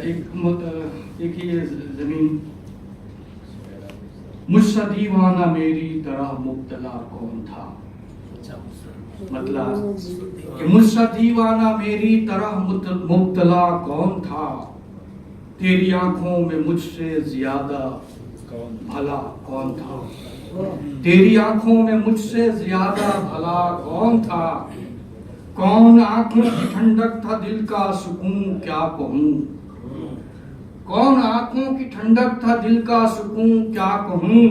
ایک ہی زمین مجھ سا دیوانہ میری طرح مبتلا کون تھا. مطلب کہ مجھ سا دیوانہ میری طرح مبتلا کون تھا. تیری آنکھوں میں مجھ سے زیادہ بھلا کون تھا. تیری آنکھوں میں مجھ سے زیادہ بھلا کون تھا. کون آنکھوں کی ٹھنڈک تھا دل کا سکون کیا کہوں. کون آنکھوں کی ٹھنڈک تھا دل کا سکون کیا کہوں.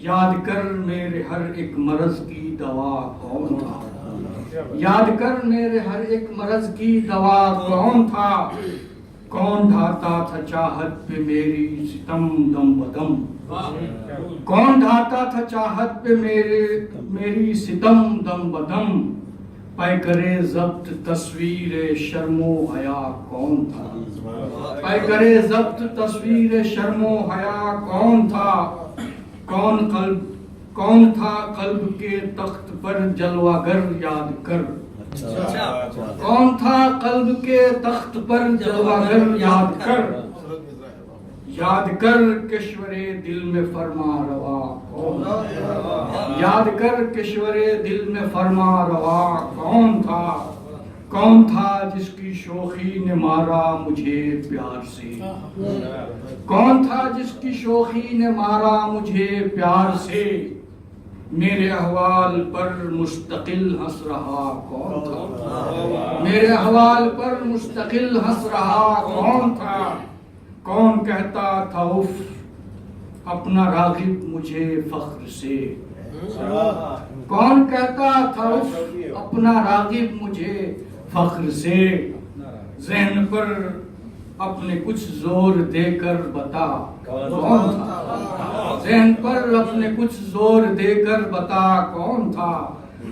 یاد کر میرے ہر ایک مرض کی دوا کون تھا. یاد کر میرے ہر ایک مرض کی دوا کون تھا. کون ڈھاتا تھا چاہت پہ میری ستم دم بدم. کون ڈھاتا تھا چاہت پہ میری ستم دم بدم. پے کرے ضبط تصویر شرم و حیا کون تھا. پے کرے ضبط تصویر شرم و حیا کون تھا. کون تھا قلب کے تخت پر جلوہ گر یاد کر. کون تھا قلب کے تخت پر جلوہ گر یاد کر. یاد کر کشور دل میں فرما روا کون تھا. یاد کر کشور دل میں فرما روا کون تھا. کون تھا جس کی شوخی نے مارا مجھے پیار سے. کون تھا جس کی شوخی نے مارا مجھے پیار سے. میرے احوال پر مستقل ہنس رہا کون تھا. میرے احوال پر مستقل ہنس رہا کون تھا. کون کہتا تھا اف اپنا راغب مجھے فخر سے. کون کہتا تھا اف اپنا راغب مجھے فخر سے. ذہن پر اپنے کچھ زور دے کر بتا کون تھا. ذہن پر اپنے کچھ زور دے کر بتا کون تھا.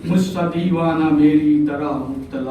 مجھ سا دیوانہ میری طرح مبتلا